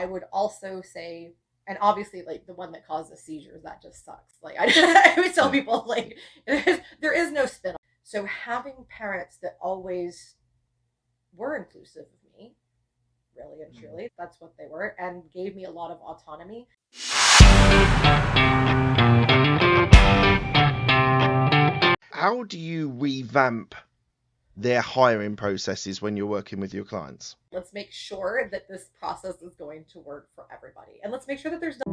I would also say, and obviously like the one that causes seizures, that just sucks. Like I would tell Yeah. people like there is no spin. So having parents that always were inclusive of me, really and Mm. truly, that's what they were, and gave me a lot of autonomy. How do you revamp their hiring processes when you're working with your clients? Let's make sure that this process is going to work for everybody. And let's make sure that there's no.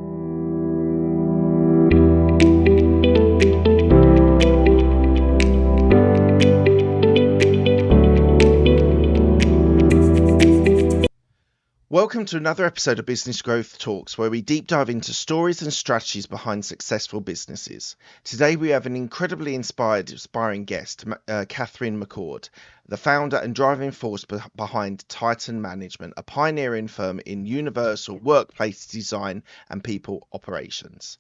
Welcome to another episode of Business Growth Talks, where we deep dive into stories and strategies behind successful businesses. Today we have an incredibly inspiring guest, Katherine McCord, the founder and driving force behind Titan Management, a pioneering firm in universal workplace design and people operations.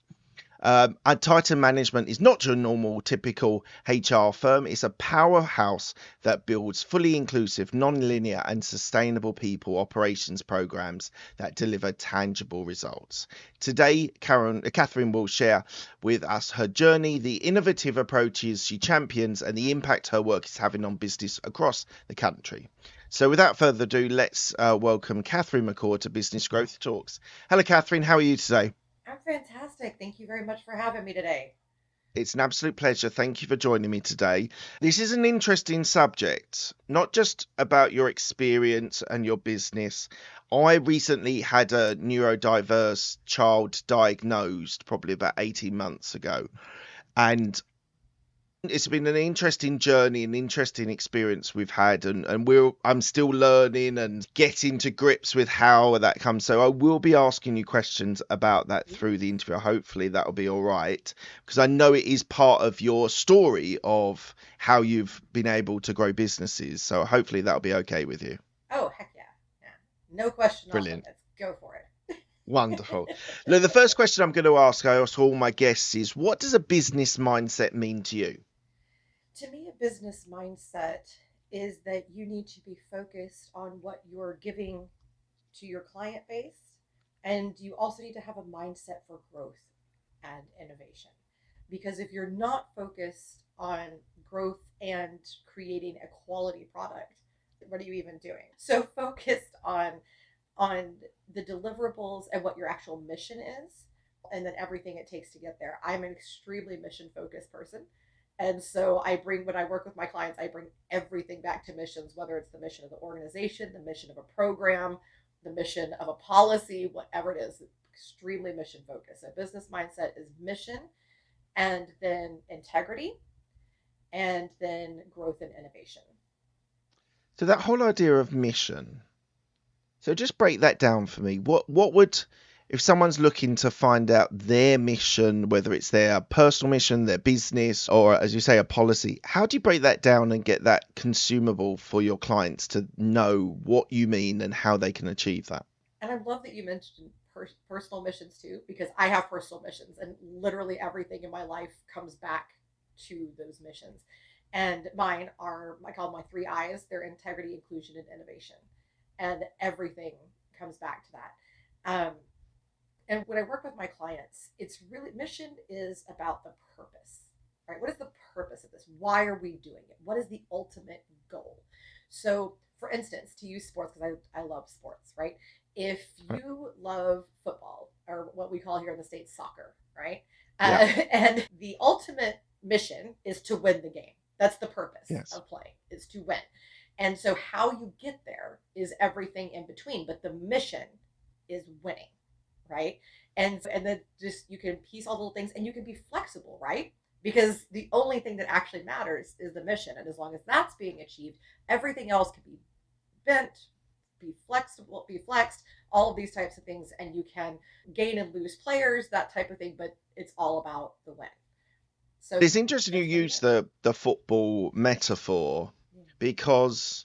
Titan Management is not your normal, typical HR firm. It's a powerhouse that builds fully inclusive, non-linear, and sustainable people operations programs that deliver tangible results. Today, Katherine will share with us her journey, the innovative approaches she champions, and the impact her work is having on business across the country. So without further ado, let's welcome Katherine McCord to Business Growth Talks. Hello, Katherine. How are you today? I'm fantastic. Thank you very much for having me today. It's an absolute pleasure. Thank you for joining me today. This is an interesting subject, not just about your experience and your business. I recently had a neurodiverse child diagnosed probably about 18 months ago. And it's been an interesting journey, an interesting experience we've had, and I'm still learning and getting to grips with how that comes. So I will be asking you questions about that through the interview. Hopefully that'll be all right, because I know it is part of your story of how you've been able to grow businesses. So hopefully that'll be okay with you. Oh, heck yeah. Yeah. No question off Brilliant. limits. Go for Wonderful. it. Now, the first question I'm going to ask, I ask all my guests, is what does a business mindset mean to you? To me, a business mindset is that you need to be focused on what you're giving to your client base. And you also need to have a mindset for growth and innovation. Because if you're not focused on growth and creating a quality product, what are you even doing? So focused on the deliverables and what your actual mission is, and then everything it takes to get there. I'm an extremely mission focused person. And so I bring, when I work with my clients, I bring everything back to missions, whether it's the mission of the organization, the mission of a program, the mission of a policy, whatever it is, extremely mission focused. A business mindset is mission, and then integrity, and then growth and innovation. So that whole idea of mission. So just break that down for me. What would, if someone's looking to find out their mission, whether it's their personal mission, their business, or as you say, a policy, how do you break that down and get that consumable for your clients to know what you mean and how they can achieve that? And I love that you mentioned personal missions too, because I have personal missions, and literally everything in my life comes back to those missions. And mine are, I call them my three I's. They're integrity, inclusion, and innovation. And everything comes back to that. And when I work with my clients, it's really, mission is about the purpose, right? What is the purpose of this? Why are we doing it? What is the ultimate goal? So, for instance, to use sports, because I love sports, right? If you love football, or what we call here in the States soccer, right? Yeah. And the ultimate mission is to win the game. That's the purpose Yes. of playing, is to win. And so how you get there is everything in between, but the mission is winning, right? And then just you can piece all the little things, and you can be flexible, right? Because the only thing that actually matters is the mission, and as long as that's being achieved, everything else can be bent, be flexible, be flexed, all of these types of things, and you can gain and lose players, that type of thing, but it's all about the win. So It's interesting you that's really use it. the football metaphor, Yeah. because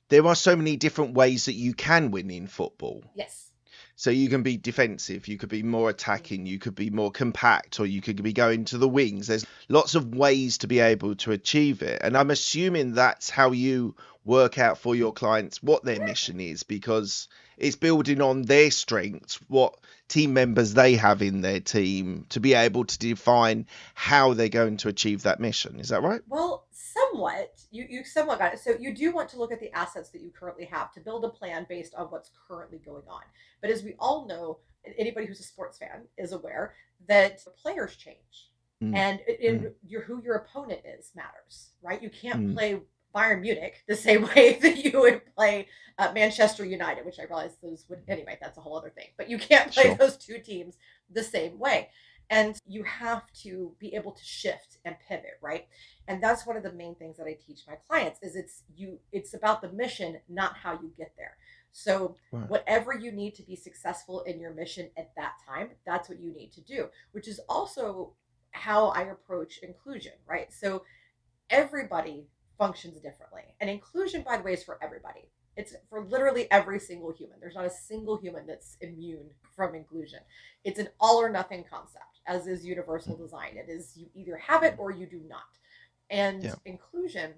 there are so many different ways that you can win in football. Yes. So you can be defensive, you could be more attacking, you could be more compact, or you could be going to the wings. There's lots of ways to be able to achieve it. And I'm assuming that's how you work out for your clients what their mission is, because it's building on their strengths, what team members they have in their team, to be able to define how they're going to achieve that mission. Is that right? Well, somewhat. You somewhat got it. So you do want to look at the assets that you currently have to build a plan based on what's currently going on. But as we all know, anybody who's a sports fan is aware that players change, Mm, and mm, who your opponent is matters, right? You can't mm. play Bayern Munich the same way that you would play Manchester United, which I realize those would anyway. That's a whole other thing. But you can't play Sure. those two teams the same way, and you have to be able to shift and pivot, right? And that's one of the main things that I teach my clients is it's about the mission, not how you get there. So Right. whatever you need to be successful in your mission at that time, that's what you need to do, which is also how I approach inclusion, right? So everybody functions differently. And inclusion, by the way, is for everybody. It's for literally every single human. There's not a single human that's immune from inclusion. It's an all or nothing concept, as is universal design. It is you either have it or you do not. And Yeah. inclusion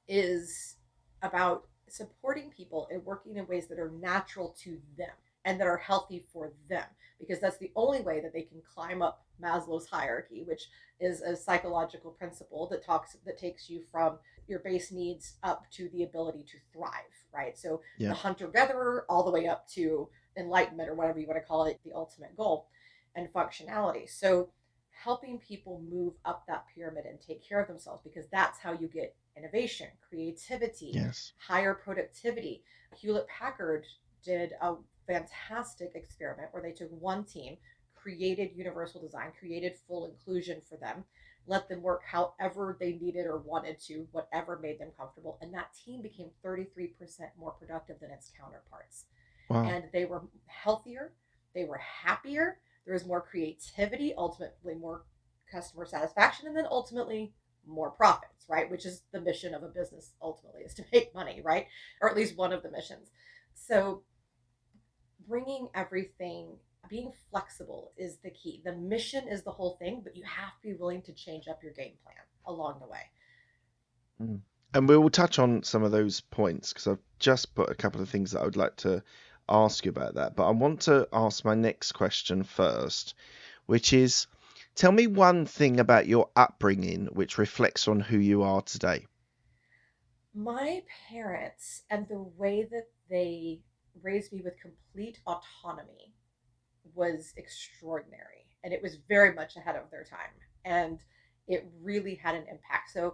is about supporting people and working in ways that are natural to them and that are healthy for them, because that's the only way that they can climb up Maslow's hierarchy, which is a psychological principle that takes you from your base needs up to the ability to thrive, right? So the Yeah. hunter gatherer all the way up to enlightenment, or whatever you want to call it, the ultimate goal and functionality. So helping people move up that pyramid and take care of themselves, because that's how you get innovation, creativity, Yes. higher productivity. Hewlett Packard did a fantastic experiment where they took one team, created universal design, created full inclusion for them, let them work however they needed or wanted to, whatever made them comfortable. And that team became 33% more productive than its counterparts. Wow. And they were healthier, they were happier, there was more creativity, ultimately more customer satisfaction, and then ultimately more profits, right? Which is the mission of a business ultimately, is to make money, right? Or at least one of the missions. So bringing everything, being flexible is the key. The mission is the whole thing, but you have to be willing to change up your game plan along the way. Mm. And we will touch on some of those points because I've just put a couple of things that I would like to ask you about that. But I want to ask my next question first, which is, tell me one thing about your upbringing which reflects on who you are today. My parents and the way that they raised me with complete autonomy was extraordinary, and it was very much ahead of their time, and it really had an impact. So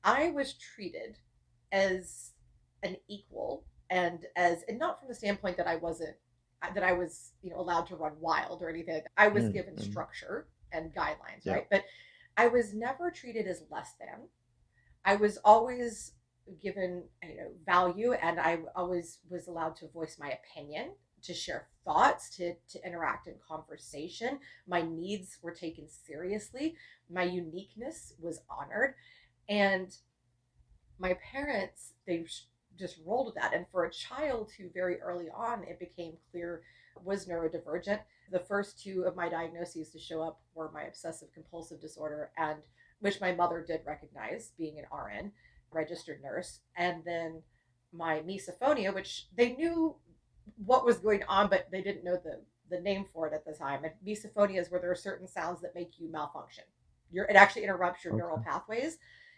I was treated as an equal, and not from the standpoint that I was, allowed to run wild or anything like that. I was Mm, given mm, structure and guidelines, yeah. right? But I was never treated as less than. I was always given, value, and I always was allowed to voice my opinion, to share thoughts, to interact in conversation. My needs were taken seriously. My uniqueness was honored, and my parents, just rolled with that. And for a child who very early on it became clear was neurodivergent, the first two of my diagnoses to show up were my obsessive compulsive disorder, and which my mother did recognize being an RN, registered nurse, and then my misophonia, which they knew what was going on, but they didn't know the name for it at the time. And misophonia is where there are certain sounds that make you malfunction. It actually interrupts your neural Okay. pathways,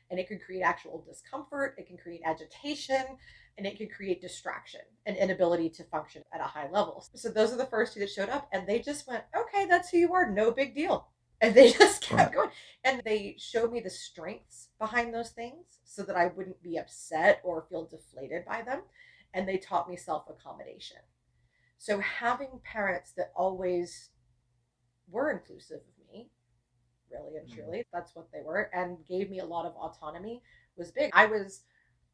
and it can create actual discomfort, it can create agitation, and it can create distraction and inability to function at a high level. So those are the first two that showed up, and they just went, okay, that's who you are, no big deal. And they just Right. kept going. And they showed me the strengths behind those things so that I wouldn't be upset or feel deflated by them. And they taught me self accommodation. So having parents that always were inclusive of me, really and Mm, truly, that's what they were, and gave me a lot of autonomy was big.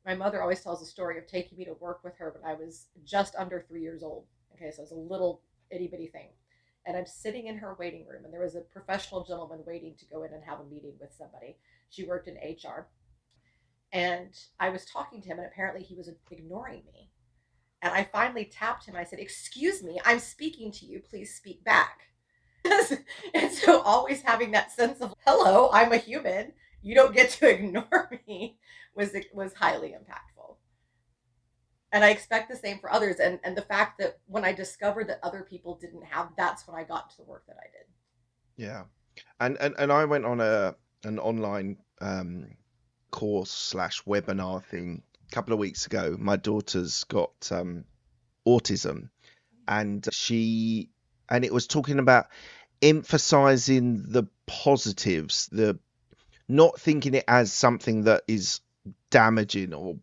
My mother always tells the story of taking me to work with her when I was just under 3 years old. Okay, so it was a little itty bitty thing. And I'm sitting in her waiting room, and there was a professional gentleman waiting to go in and have a meeting with somebody. She worked in HR. And I was talking to him, and apparently he was ignoring me. And I finally tapped him. I said, "Excuse me, I'm speaking to you. Please speak back." And so always having that sense of, hello, I'm a human. You don't get to ignore me was highly impactful. And I expect the same for others. And the fact that when I discovered that other people didn't have, that's when I got to the work that I did. Yeah. And I went on an online course slash webinar thing a couple of weeks ago. My daughter's got autism, and it was talking about emphasizing the positives, the not thinking it as something that is damaging or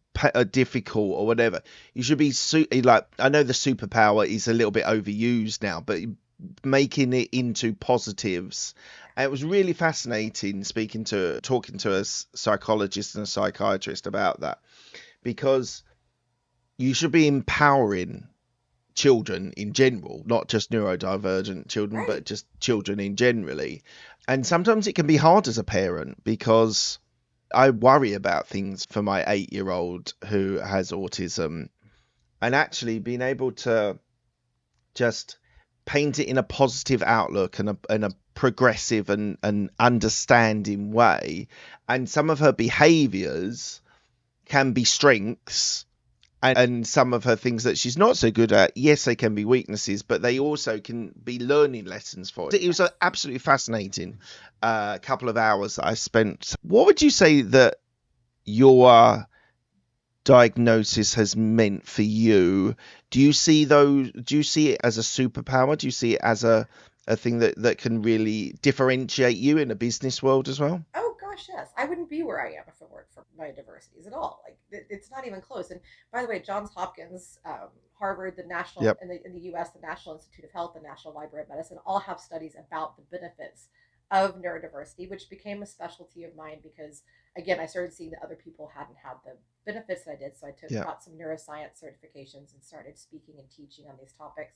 difficult or whatever. You should be like, I know the superpower is a little bit overused now, but making it into positives. And it was really fascinating talking to a psychologist and a psychiatrist about that, because you should be empowering children in general, not just neurodivergent children, Right. but just children in generally. And sometimes it can be hard as a parent, because I worry about things for my 8-year-old who has autism, and actually being able to just paint it in a positive outlook and a progressive and understanding way. And some of her behaviors can be strengths, and some of her things that she's not so good at, yes, they can be weaknesses, but they also can be learning lessons for it. It was an absolutely fascinating couple of hours that I spent. What would you say that your diagnosis has meant for you? Do you see it as a superpower? Do you see it as a thing that can really differentiate you in a business world as well? Oh gosh, yes. I wouldn't be where I am if it weren't for my diversities at all. Like it's not even close. And by the way, Johns Hopkins, Harvard, the national Yep. in the U.S., the National Institute of Health, the National Library of Medicine, all have studies about the benefits of neurodiversity, which became a specialty of mine because again, I started seeing that other people hadn't had the benefits that I did. So I Yeah. got some neuroscience certifications and started speaking and teaching on these topics.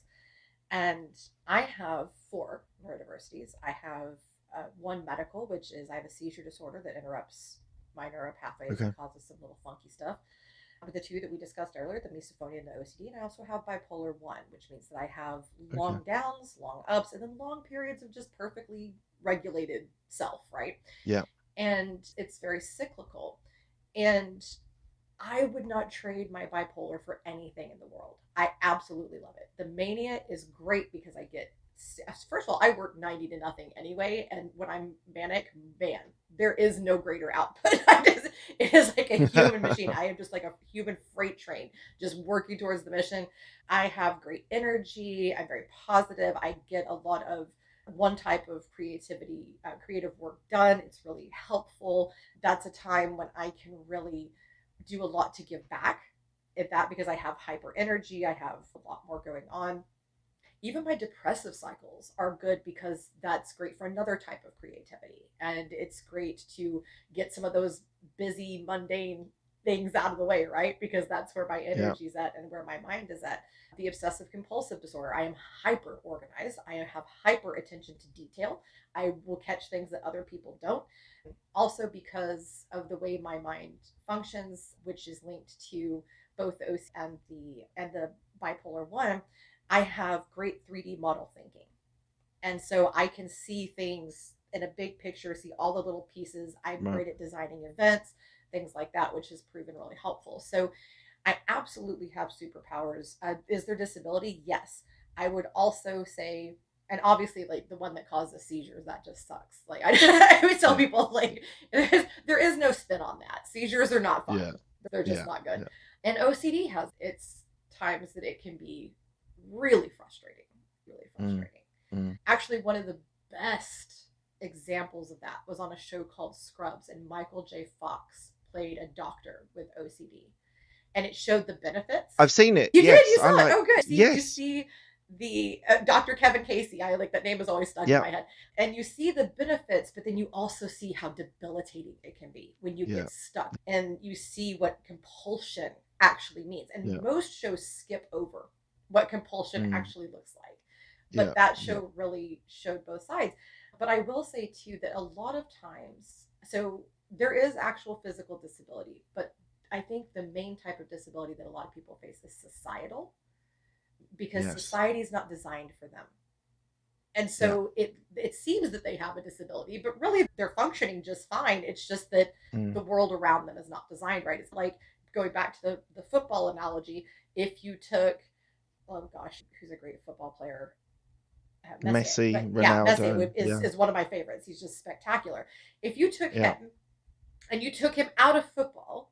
And I have 4 neurodiversities. I have one medical, which is I have a seizure disorder that interrupts my neural pathways Okay. and causes some little funky stuff. But the 2 that we discussed earlier, the misophonia and the OCD, and I also have bipolar 1, which means that I have Okay. long downs, long ups, and then long periods of just perfectly regulated self, right? Yeah. And it's very cyclical. And I would not trade my bipolar for anything in the world. I absolutely love it. The mania is great because I get, first of all, I work 90 to nothing anyway. And when I'm manic, man, there is no greater output. It is like a human machine. I am just like a human freight train, just working towards the mission. I have great energy. I'm very positive. I get a lot of one type of creative work done. It's really helpful. That's a time when I can really do a lot to give back at that because I have hyper energy. I have a lot more going on. Even my depressive cycles are good because that's great for another type of creativity. And it's great to get some of those busy, mundane things out of the way, right? Because that's where my Yeah. energy is at and where my mind is at. The obsessive compulsive disorder, I am hyper organized. I have hyper attention to detail. I will catch things that other people don't. Also, because of the way my mind functions, which is linked to both the OC and the bipolar 1, I have great 3D model thinking. And so I can see things in a big picture, see all the little pieces. I'm Right. great at designing events, things like that, which has proven really helpful. So I absolutely have superpowers. Is there disability? Yes. I would also say, and obviously, like the one that causes seizures, that just sucks. Like I always tell Yeah. people, like there is no spin on that. Seizures are not fun. Yeah. They're just Yeah. not good. Yeah. And OCD has its times that it can be really frustrating. Really Mm. frustrating. Mm. Actually, one of the best examples of that was on a show called Scrubs, and Michael J. Fox played a doctor with OCD, and it showed the benefits. I've seen it. You did, Yes. you I saw it. like. Oh, good. You Yes. see the Dr. Kevin Casey. I like that name is always stuck in Yeah. my head. And you see the benefits, but then you also see how debilitating it can be when you Yeah. get stuck, and you see what compulsion actually means. And Yeah. most shows skip over what compulsion Mm. actually looks like. But Yeah. that Yeah. show really showed both sides. But I will say too that a lot of times, so there is actual physical disability, but I think the main type of disability that a lot of people face is societal, because Yes. society is not designed for them. And Yeah. so it seems that they have a disability, but really they're functioning just fine. It's just that Mm. the world around them is not designed right. It's like going back to the football analogy. if you took, oh gosh, who's a great football player? Messi, Messi, but yeah, Messi Ronaldo, is yeah, is one of my favorites. He's just spectacular. If you took yeah. him and you took him out of football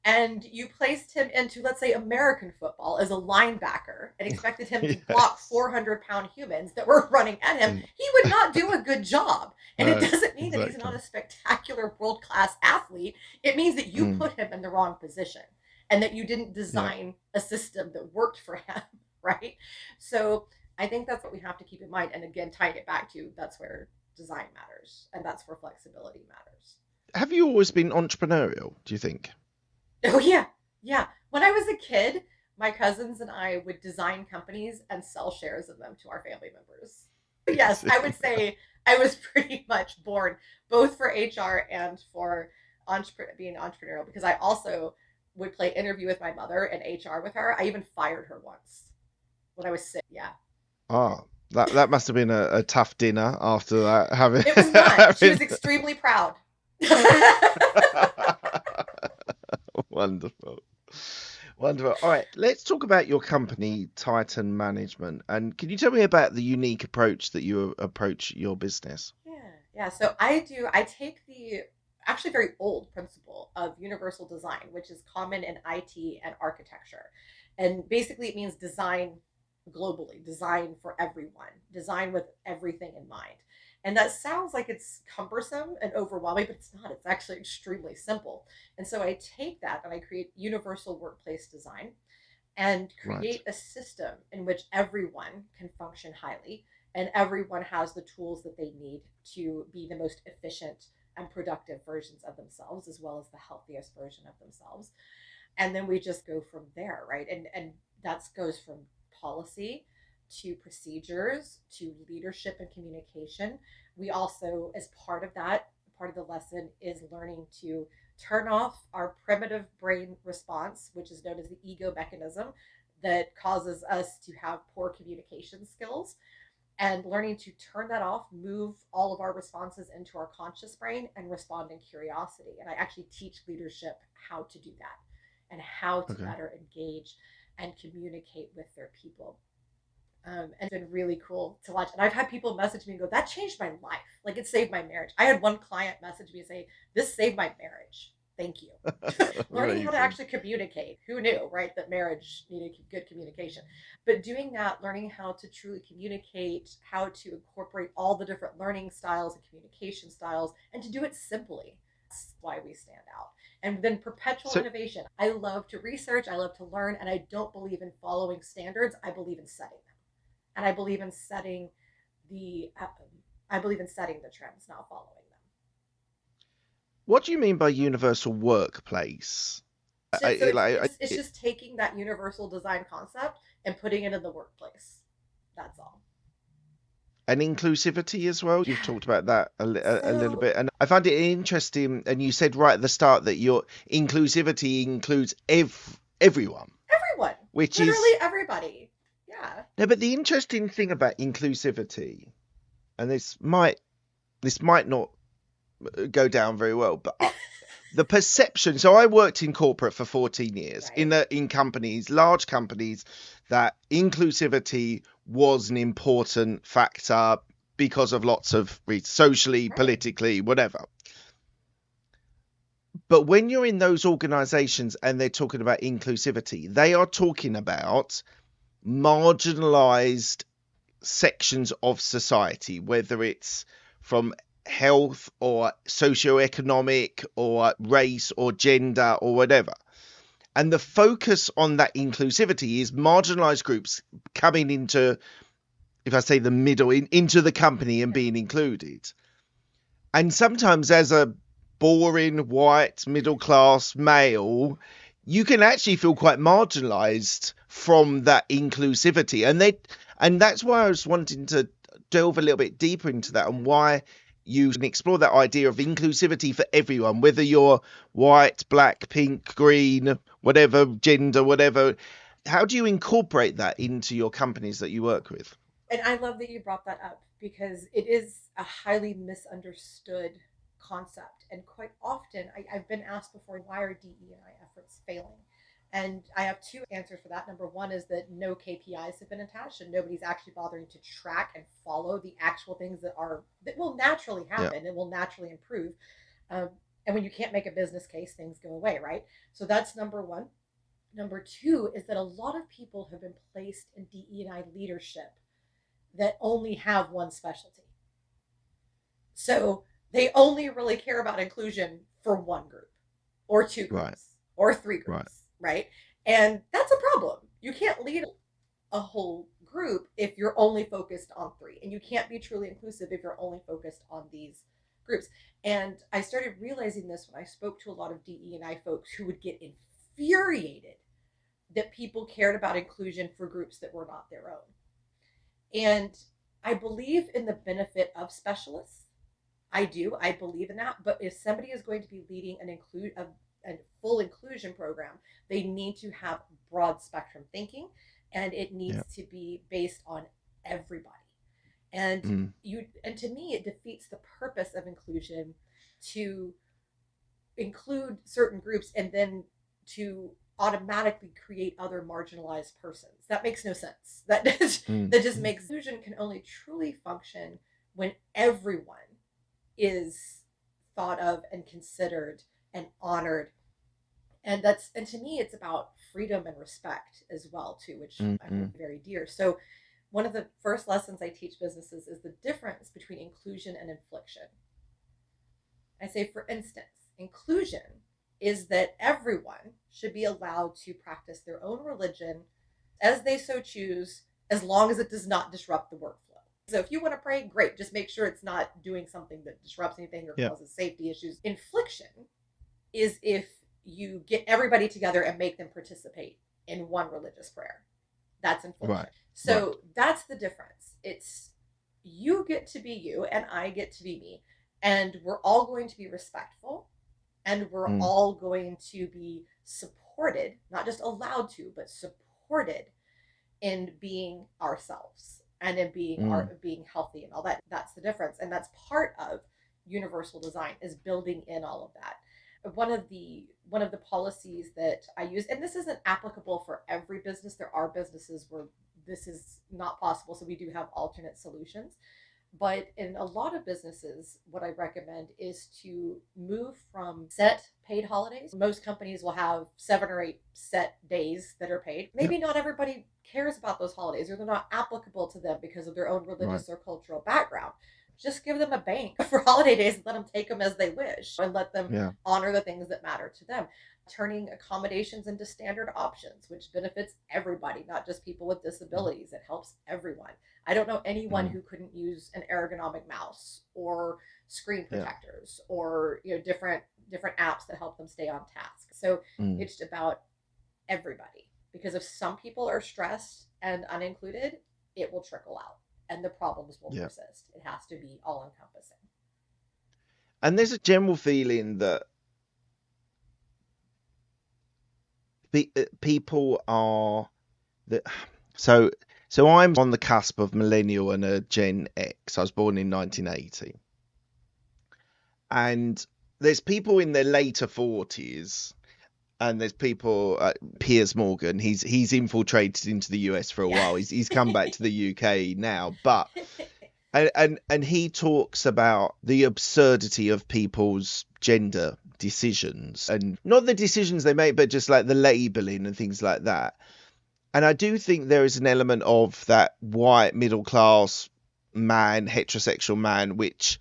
and you placed him into, let's say, American football as a linebacker and expected him to block Yes. 400-pound humans that were running at him, Yeah. he would not do a good job. And it No, doesn't mean that he's not exactly. a spectacular world class athlete. It means that you Mm, put him in the wrong position and that you didn't yeah. design a system that worked for him, right? So I think that's what we have to keep in mind. And again, tying it back to that's where design matters and that's where flexibility matters. Have you always been entrepreneurial, do you think? Oh yeah, yeah. When I was a kid, my cousins and I would design companies and sell shares of them to our family members. Yes, I would say I was pretty much born both for HR and for being entrepreneurial because I also would play interview with my mother and HR with her. I even fired her once when I was sick. Yeah. Ah, that must have been a tough dinner after that, having It was not. She was extremely proud. Wonderful. Wonderful. All right, let's talk about your company, Titan Management. And can you tell me about the unique approach that you approach your business? Yeah, yeah. So I take the actually very old principle of universal design, which is common in IT and architecture. And basically, it means design globally, design for everyone, design with everything in mind. And that sounds like it's cumbersome and overwhelming, but it's not. It's actually extremely simple. And so I take that and I create universal workplace design and Right. create a system in which everyone can function highly and everyone has the tools that they need to be the most efficient and productive versions of themselves as well as the healthiest version of themselves. And then we just go from there, right? And that goes from policy to procedures to leadership and communication. We also, as part of that, part of the lesson is learning to turn off our primitive brain response, which is known as the ego mechanism that causes us to have poor communication skills, and learning to turn that off, move all of our responses into our conscious brain and respond in curiosity. And I actually teach leadership how to do that and how to Okay. better engage and communicate with their people. And it's been really cool to watch. And I've had people message me and go, that changed my life. Like it saved my marriage. I had one client message me and say, this saved my marriage. Thank you. Learning how to Amazing. actually communicate. Who knew, right? That marriage needed good communication. But doing that, learning how to truly communicate, how to incorporate all the different learning styles and communication styles, and to do it simply. That's why we stand out. And then perpetual So, innovation. I love to research, I love to learn, and I don't believe in following standards. I believe in setting them. And I believe in setting the I believe in setting the trends, not following them. what do you mean by universal workplace? So it's Like, it's it's just taking that universal design concept and putting it in the workplace. That's all. and inclusivity as well. You've Yeah. talked about that a little So bit, and I find it interesting. And you said right at the start that your inclusivity includes everyone, everyone, which literally is everybody. Yeah. no. But the interesting thing about inclusivity, and this might not go down very well, but the perception. So I worked in corporate for 14 years Right. in companies, large companies, that inclusivity was an important factor because of lots of reasons, socially, Right. politically, whatever. But when you're in those organizations and they're talking about inclusivity, they are talking about marginalized sections of society, whether it's from health or socioeconomic or race or gender or whatever. And the focus on that inclusivity is marginalized groups coming into, if I say the middle, into the company and Yeah. being included. And sometimes, as a boring white middle class male, you can actually feel quite marginalized from that inclusivity. And that's why I was wanting to delve a little bit deeper into that and why you can explore that idea of inclusivity for everyone, whether you're white, black, pink, green, whatever gender, whatever. How do you incorporate that into your companies that you work with? And I love that you brought that up because it is a highly misunderstood concept. And quite often, I've been asked before, why are DE&I efforts failing? And I have two answers for that. Number one is that no KPIs have been attached, and nobody's actually bothering to track and follow the actual things that will naturally Yeah. happen and will naturally improve. Um, and when you can't make a business case, things go away, right? So that's number one. Number two is that a lot of people have been placed in DE&I leadership that only have one specialty. So they only really care about inclusion for one group or two Right. groups or three Right. groups, right? And that's a problem. You can't lead a whole group if you're only focused on three. And you can't be truly inclusive if you're only focused on these groups. And I started realizing this when I spoke to a lot of DE&I folks who would get infuriated that people cared about inclusion for groups that were not their own. And I believe in the benefit of specialists. I do. I believe in that. But if somebody is going to be leading a full inclusion program, they need to have broad spectrum thinking, and it Yeah. needs to be based on everybody. And Mm. and to me, it defeats the purpose of inclusion to include certain groups and then to automatically create other marginalized persons. That makes no sense. Mm. That just Mm. makes inclusion can only truly function when everyone is thought of and considered and honored. And to me it's about freedom and respect as well too, which Mm. I hold Mm. very dear. So one of the first lessons I teach businesses is the difference between inclusion and infliction. I say, for instance, inclusion is that everyone should be allowed to practice their own religion as they so choose, as long as it does not disrupt the workflow. So if you want to pray, great. Just make sure it's not doing something that disrupts anything or Yeah. causes safety issues. Infliction is if you get everybody together and make them participate in one religious prayer. That's infliction. Right. Right. So that's the difference. It's you get to be you and I get to be me. And we're all going to be respectful and we're Mm. all going to be supported, not just allowed to, but supported in being ourselves and in Mm. being healthy and all that. That's the difference. And that's part of universal design, is building in all of that. One of the policies that I use, and this isn't applicable for every business. There are businesses where this is not possible, so we do have alternate solutions. But in a lot of businesses, what I recommend is to move from set paid holidays. Most companies will have 7 or 8 set days that are paid. Yeah. Maybe not everybody cares about those holidays, or they're not applicable to them because of their own Right. religious or cultural background. Just give them a bank for holiday days and let them take them as they wish and let them Yeah. honor the things that matter to them. Turning accommodations into standard options, which benefits everybody, not just people with Mm. disabilities. It helps everyone. I don't know anyone Mm. who couldn't use an ergonomic mouse or screen Yeah. protectors or different apps that help them stay on task. So Mm. it's about everybody, because if some people are stressed and unincluded, it will trickle out and the problems will Yeah. persist. It has to be all encompassing. And there's a general feeling that people are that so I'm on the cusp of millennial and a Gen X. I was born in 1980, and there's people in their later 40s, and there's people Piers Morgan. He's infiltrated into the US for a Yeah. while. He's come back to the UK now, but and he talks about the absurdity of people's gender decisions, and not the decisions they make, but just like the labeling and things like that. And I do think there is an element of that white middle class man, heterosexual man, which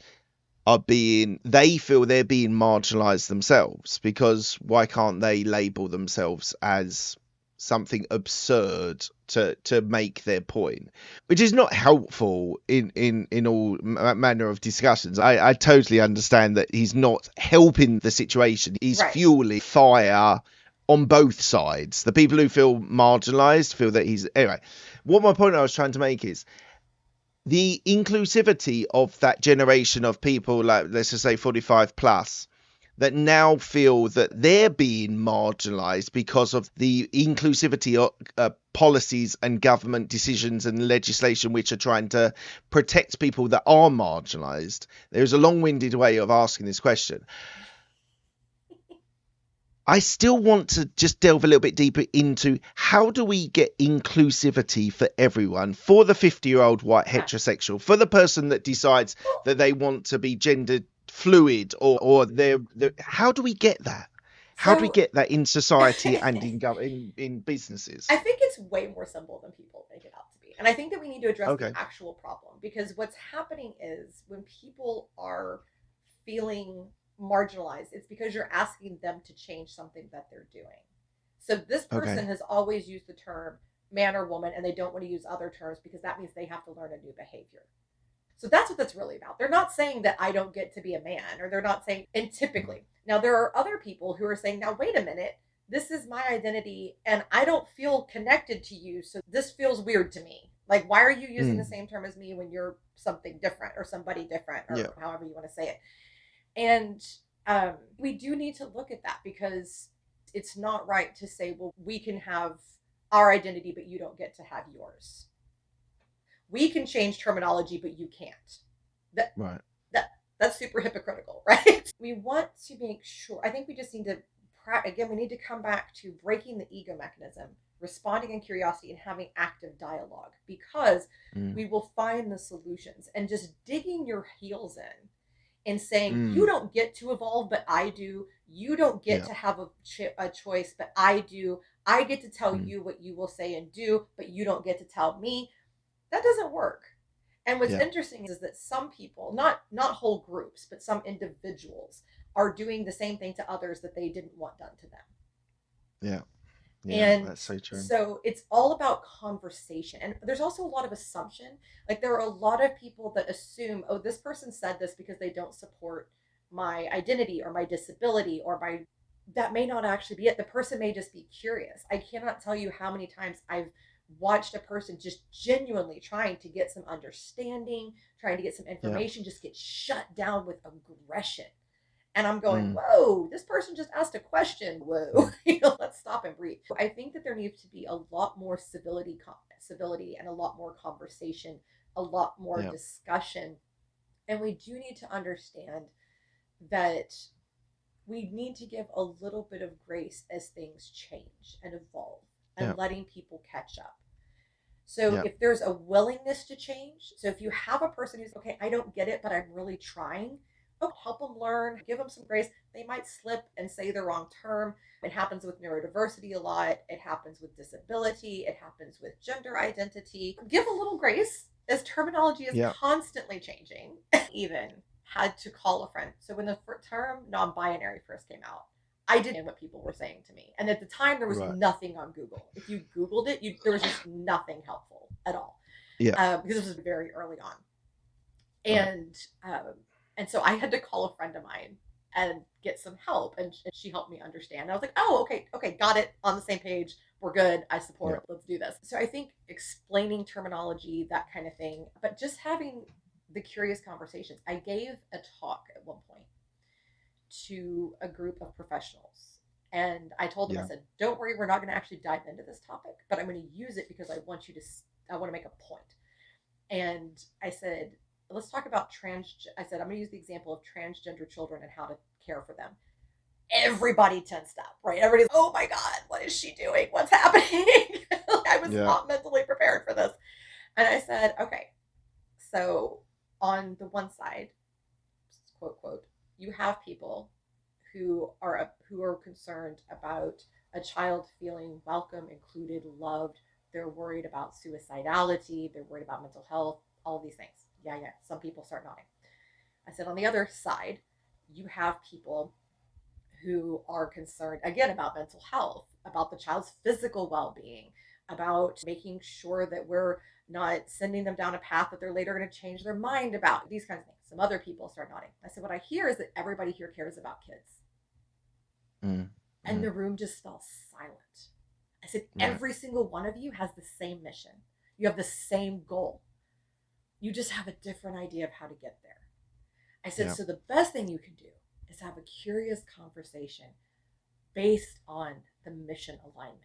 they feel they're being marginalized themselves, because why can't they label themselves as something absurd to make their point, which is not helpful in all manner of discussions. I totally understand that he's not helping the situation. He's Right. fueling fire on both sides. The people who feel marginalized feel that he's anyway. What my point I was trying to make is the inclusivity of that generation of people, like let's just say 45 plus, that now feel that they're being marginalized because of the inclusivity of policies and government decisions and legislation which are trying to protect people that are marginalized. There's a long-winded way of asking this question. I still want to just delve a little bit deeper into how do we get inclusivity for everyone, for the 50-year-old white Yeah. heterosexual, for the person that decides Well, that they want to be gender fluid, or they're how do we get that? How do we so get that in society and I in businesses? think it's way more simple than people make it out to be. And I think that we need to address the Okay. actual problem, because what's happening is when people are feeling marginalized, it's because you're asking them to change something that they're doing. So this Okay. person has always used the term man or woman, and they don't want to use other terms because that means they have to learn a new behavior. So that's what that's really about. They're not saying that I don't get to be a man, or they're not saying, and typically, now there are other people who are saying, now, wait a minute, this is my identity and I don't feel connected to you. So this feels weird to me. Like, why are you using the Mm. same term as me when you're something different or somebody different, Yeah. or however you want to say it? And we do need to look at that, because it's not right to say, well, we can have our identity, but you don't get to have yours. We can change terminology, but you can't. That Right. that that's super hypocritical, right? We want to make sure. I think we just need to, again, we need to come back to breaking the ego mechanism, responding in curiosity, and having active dialogue, because Mm. we will find the solutions. And just digging your heels in and saying, you Mm. don't get to evolve, but I do. You don't get Yeah. to have a choice, but I do. I get to tell Mm. you what you will say and do, but you don't get to tell me. That doesn't work. And what's Yeah. interesting is that some people, not whole groups, but some individuals, are doing the same thing to others that they didn't want done to them. Yeah. Yeah. And That's so true. so it's all about conversation. And there's also a lot of assumption. Like, there are a lot of people that assume, oh, this person said this because they don't support my identity or my disability or my, that may not actually be it. The person may just be curious. I cannot tell you how many times I've watched a person just genuinely trying to get some understanding, trying to get some Yeah. information, just get shut down with aggression. And I'm going, Mm. whoa, this person just asked a question. Whoa, Mm. let's stop and breathe. I think that there needs to be a lot more civility, and a lot more conversation, a lot more Yeah. discussion. And we do need to understand that we need to give a little bit of grace as things change and evolve, Yeah. and letting people catch up. So Yeah. if there's a willingness to change, so if you have a person who's, okay, I don't get it, but I'm really trying, oh, help them learn, give them some grace. They might slip and say the wrong term. It happens with neurodiversity a lot. It happens with disability. It happens with gender identity. Give a little grace, as terminology is Yeah. constantly changing. Even had to call a friend. So when the term non-binary first came out, I didn't know what people were saying to me. And at the time, there was Right. nothing on Google. If you Googled it, there was just nothing helpful at all, Yeah. because this was very early on. Right. And um, and so I had to call a friend of mine and get some help, and she helped me understand. I was like, oh, okay, got it, on the same page. We're good. I Yeah. support. Let's do this. So I think explaining terminology, that kind of thing, but just having the curious conversations. I gave a talk at one point to a group of professionals. And I told them, I Yeah. said, don't worry, we're not going to actually dive into this topic, but I'm going to use it because I want to make a point. And I said, let's talk about I said, I'm going to use the example of transgender children and how to care for them. Everybody tensed up, right? Everybody's, oh my God, what is she doing? What's happening? I was Yeah. not mentally prepared for this. And I said, okay, so on the one side, quote, quote, you have people who are concerned about a child feeling welcome, included, loved. They're worried about suicidality. They're worried about mental health. All of these things. Yeah. Some people start nodding. I said, on the other side, you have people who are concerned again about mental health, about the child's physical well-being, about making sure that we're not sending them down a path that they're later going to change their mind about, these kinds of things. Some other people start nodding. I said, what I hear is that everybody here cares about kids. Mm. And Mm. the room just fell silent. I said, Right. every single one of you has the same mission. You have the same goal. You just have a different idea of how to get there. I said, Yeah. so the best thing you can do is have a curious conversation based on the mission alignment.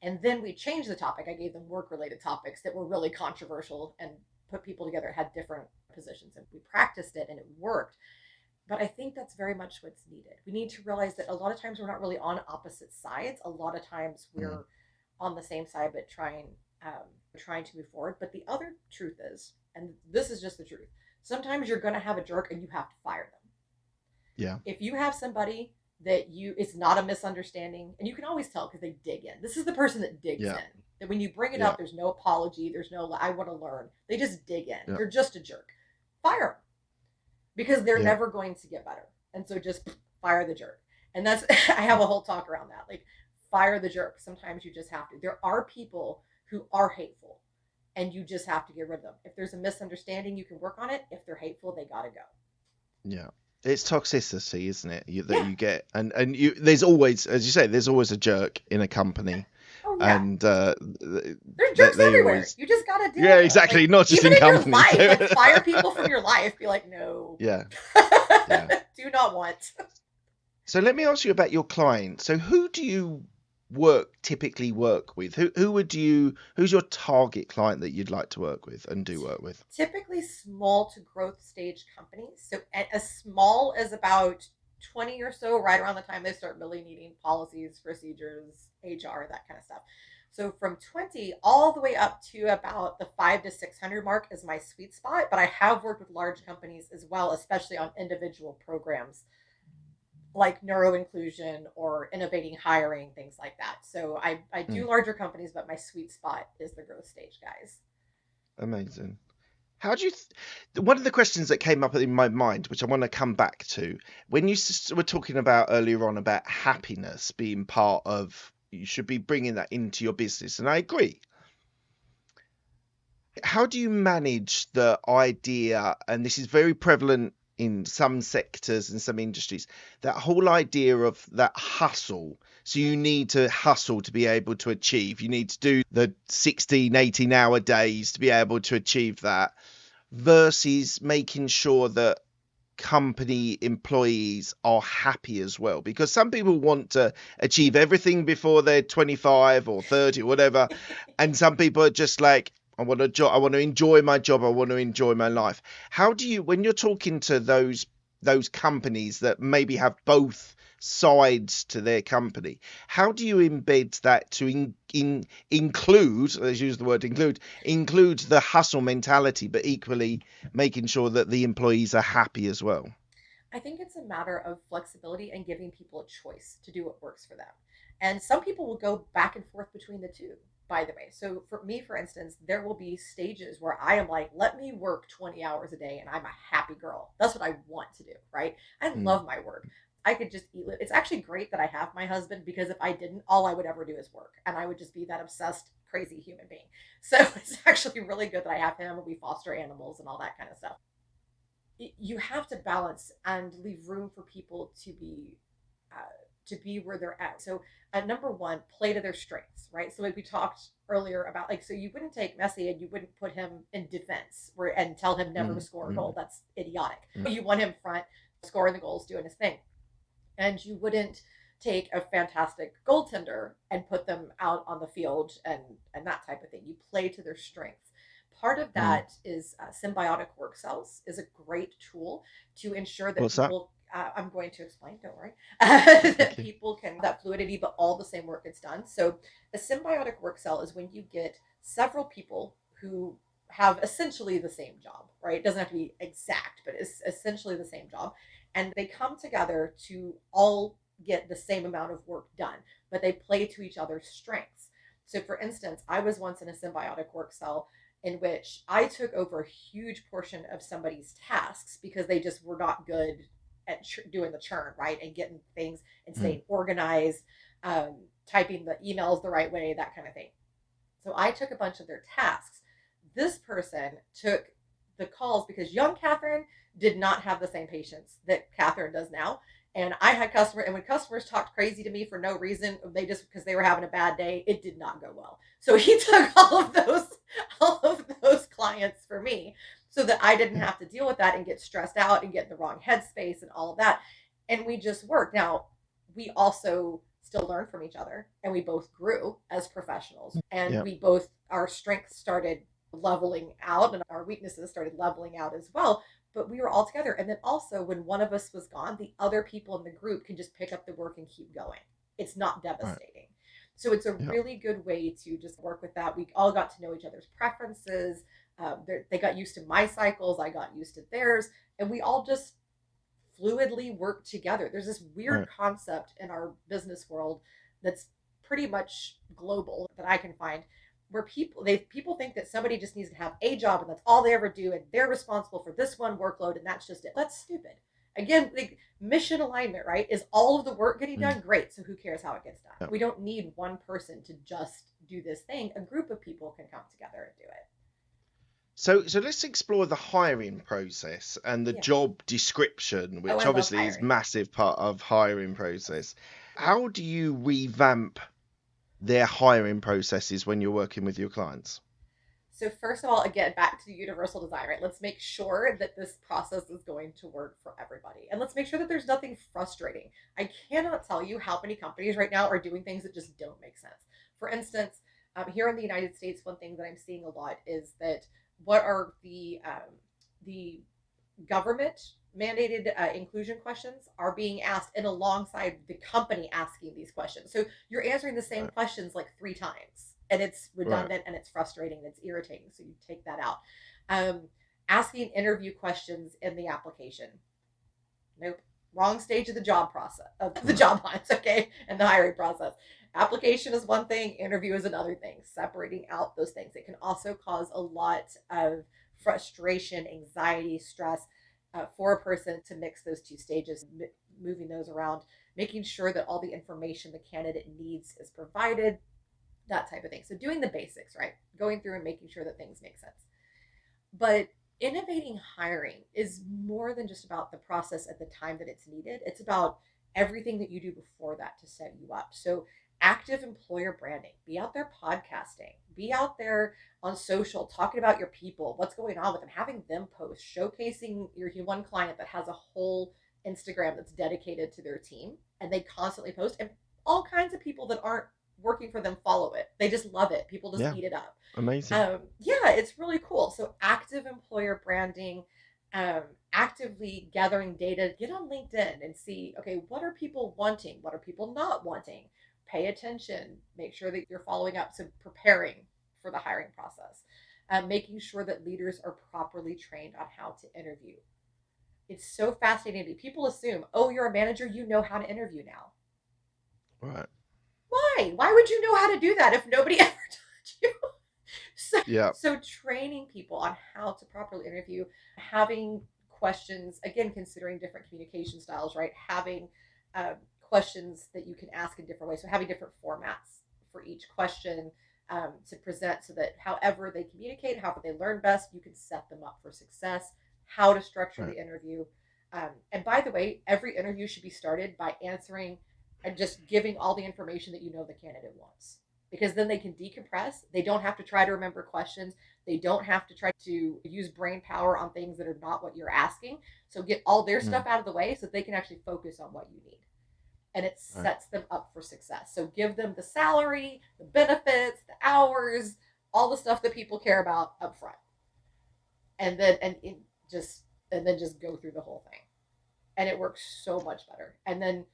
And then we changed the topic. I gave them work related topics that were really controversial and put people together, had different positions. And we practiced it and it worked. But I think that's very much what's needed. We need to realize that a lot of times we're not really on opposite sides. A lot of times Mm. we're on the same side, but trying to move forward. But the other truth is, and this is just the truth, sometimes you're going to have a jerk and you have to fire them. Yeah. If you have somebody that it's not a misunderstanding, and you can always tell because they dig in. This is the person that digs Yeah. in. That when you bring it Yeah. up, there's no apology, there's no I want to learn. They just dig in. Yeah. They're just a jerk. Fire them because they're Yeah. never going to get better. And so just fire the jerk. And that's I have a whole talk around that. Like fire the jerk. Sometimes you just have to. There are people who are hateful and you just have to get rid of them. If there's a misunderstanding, you can work on it. If they're hateful, they got to go. Yeah. It's toxicity, isn't it? That Yeah. you get, and there's always, as you say, there's always a jerk in a company, Oh yeah. and There's jerks they everywhere. always, You just got to deal yeah, with them. exactly, Like not just even in in your companies. life, like fire people from your life. Be like, no. Yeah. Yeah. Do not want. So let me ask you about your client. So who do you typically work with? Who's your target client that you'd like to work with and do work with? Typically small to growth stage companies. So as small as about 20 or so, right around the time they start really needing policies, procedures, HR, that kind of stuff. So from 20 all the way up to about the 5 to 600 mark is my sweet spot. But I have worked with large companies as well, especially on individual programs like neuro inclusion or innovating hiring, things like that. So I Mm, do larger companies, but my sweet spot is the growth stage guys. amazing. How do you? One of the questions that came up in my mind, which I want to come back to, when you were talking about earlier on about happiness being part of, you should be bringing that into your business, and I agree. How do you manage the idea, and this is very prevalent in some sectors and some industries, that whole idea of that hustle? So you need to hustle to be able to achieve. You need to do the 16, 18-hour days to be able to achieve that, versus making sure that company employees are happy as well, because some people want to achieve everything before they're 25 or 30 or whatever, and some people are just like, I want to enjoy my job, I want to enjoy my life. How do you, when you're talking to those companies that maybe have both sides to their company, how do you embed that to include, let's use the word include the hustle mentality, but equally making sure that the employees are happy as well? I think it's a matter of flexibility and giving people a choice to do what works for them. And some people will go back and forth between the two, by the way. So for me, for instance, there will be stages where I am like, let me work 20 hours a day and I'm a happy girl. That's what I want to do, right? I Mm, love my work. I could just eat. It's actually great that I have my husband because if I didn't, all I would ever do is work and I would just be that obsessed, crazy human being. So it's actually really good that I have him and we foster animals and all that kind of stuff. You have to balance and leave room for people to be where they're at. So, number one, play to their strengths, right? So, like we talked earlier about, like, so you wouldn't take Messi and you wouldn't put him in defense and tell him never to mm, score a goal. mm, That's idiotic. mm, You want him front, scoring the goals, doing his thing, and you wouldn't take a fantastic goaltender and put them out on the field and that type of thing. You play to their strengths. Part of mm. that is symbiotic work cells is a great tool to ensure that What's that? people. I'm going to explain. Don't worry. That Thank you. people can that fluidity, but all the same work gets done. So a symbiotic work cell is when you get several people who have essentially the same job, right? It doesn't have to be exact, but it's essentially the same job, and they come together to all get the same amount of work done, but they play to each other's strengths. So, for instance, I was once in a symbiotic work cell in which I took over a huge portion of somebody's tasks because they just were not good at doing the churn, right? And getting things and Mm, staying organized, typing the emails the right way, that kind of thing. So I took a bunch of their tasks. This person took the calls because young Catherine did not have the same patience that Catherine does now. And I had customers, and when customers talked crazy to me for no reason, they just because they were having a bad day, it did not go well. So he took all of those clients for me, so that I didn't yeah. have to deal with that and get stressed out and get in the wrong headspace and all of that. And we just worked. Now, we also still learned from each other and we both grew as professionals and Yeah. we both our strengths started leveling out and our weaknesses started leveling out as well. But we were all together. And then also, when one of us was gone, the other people in the group can just pick up the work and keep going. It's not Right. devastating. So it's a Yeah. really good way to just work with that. We all got to know each other's preferences. They got used to my cycles. I got used to theirs. And we all just fluidly work together. There's this weird Right. concept in our business world that's pretty much global that I can find, where people think that somebody just needs to have a job and that's all they ever do and they're responsible for this one workload and that's just it. That's stupid. Again, like mission alignment, right? Is all of the work getting Mm. done? Great. So who cares how it gets done? Yeah. We don't need one person to just do this thing. A group of people can come together and do it. So let's explore the hiring process and the Yeah. job description, Oh, which I love obviously is hiring. massive part of hiring process. How do you revamp their hiring processes when you're working with your clients? So first of all, again, back to the universal design, right? Let's make sure that this process is going to work for everybody. And let's make sure that there's nothing frustrating. I cannot tell you how many companies right now are doing things that just don't make sense. For instance, here in the United States, one thing that I'm seeing a lot is that what are the government mandated inclusion questions are being asked and alongside the company asking these questions. So you're answering the same Right. questions like 3 times and it's Right. redundant and it's frustrating and it's irritating. So you take that out. Um, Asking interview questions in the application. Nope. Wrong stage of the job process of the Right. job lines, okay, and the hiring process. Application is one thing, interview is another thing. Separating out those things. It can also cause a lot of frustration, anxiety, stress for a person to mix those two stages, moving those around, making sure that all the information the candidate needs is provided, that type of thing. So doing the basics, right? Going through and making sure that things make sense. But innovating hiring is more than just about the process at the time that it's needed. It's about everything that you do before that to set you up. So, active employer branding, be out there podcasting, be out there on social, talking about your people, what's going on with them, having them post, showcasing your one client that has a whole Instagram that's dedicated to their team and they constantly post, and all kinds of people that aren't working for them follow it. They just love it. People just Yeah. eat it up. Amazing. Yeah, it's really cool. So active employer branding, um, actively gathering data. Get on LinkedIn and see, okay, what are people wanting? What are people not wanting? Pay attention. Make sure that you're following up. So preparing for the hiring process, making sure that leaders are properly trained on how to interview. It's so fascinating. People assume, oh, you're a manager, you know how to interview now. Right. Why? Why would you know how to do that if nobody ever taught you? So, Yeah. so training people on how to properly interview, having questions, again, considering different communication styles, right? Having questions that you can ask in different ways. So having different formats for each question to present so that however they communicate, however they learn best, you can set them up for success, how to structure Right. the interview. And by the way, every interview should be started by answering and just giving all the information that you know the candidate wants, because then they can decompress. They don't have to try to remember questions. They don't have to try to use brain power on things that are not what you're asking. So get all their Mm. stuff out of the way so they can actually focus on what you need. And it Right. sets them up for success. So give them the salary, the benefits, the hours, all the stuff that people care about up front. And then just go through the whole thing. And it works so much better. And then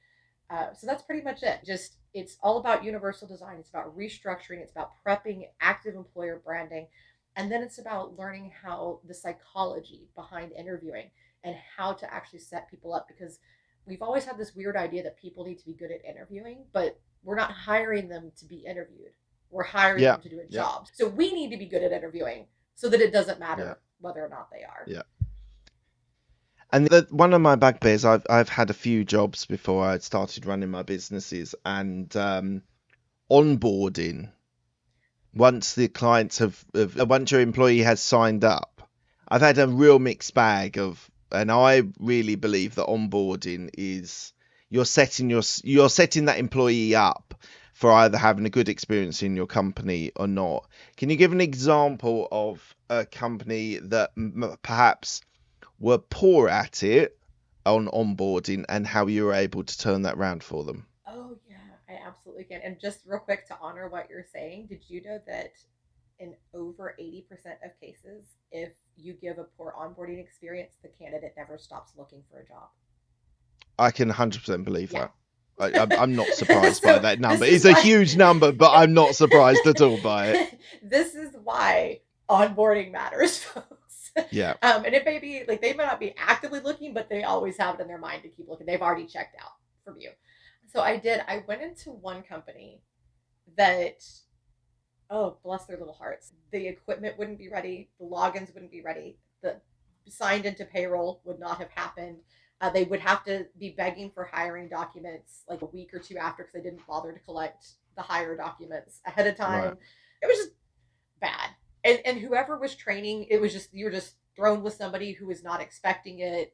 so that's pretty much it. Just it's all about universal design. It's about restructuring. It's about prepping, active employer branding, and then it's about learning how the psychology behind interviewing and how to actually set people up. Because we've always had this weird idea that people need to be good at interviewing, but we're not hiring them to be interviewed. We're hiring Yeah. them to do a Yeah. job. So we need to be good at interviewing so that it doesn't Yeah. matter whether or not they are. Yeah. And one of my bugbears, I've had a few jobs before I started running my businesses, and onboarding. Once the clients once your employee has signed up, I've had a real mixed bag of, and I really believe that onboarding is you're setting that employee up for either having a good experience in your company or not. Can you give an example of a company that perhaps were poor at it on onboarding and how you were able to turn that round for them? Oh yeah, I absolutely can. And just real quick to honor what you're saying, did you know that in over 80% of cases, if you give a poor onboarding experience, the candidate never stops looking for a job. I can 100% believe Yeah. that. I'm not surprised by So that number. this is It's a why huge number, but I'm not surprised at all by it. this is why onboarding matters, folks. Yeah. And it may be like they might not be actively looking, but they always have it in their mind to keep looking. They've already checked out from you. So I went into one company that, oh, bless their little hearts. The equipment wouldn't be ready. The logins wouldn't be ready. The signed into payroll would not have happened. They would have to be begging for hiring documents like a week or two after because they didn't bother to collect the hire documents ahead of time. Right. It was just bad. And whoever was training, it was just, you were just thrown with somebody who was not expecting it,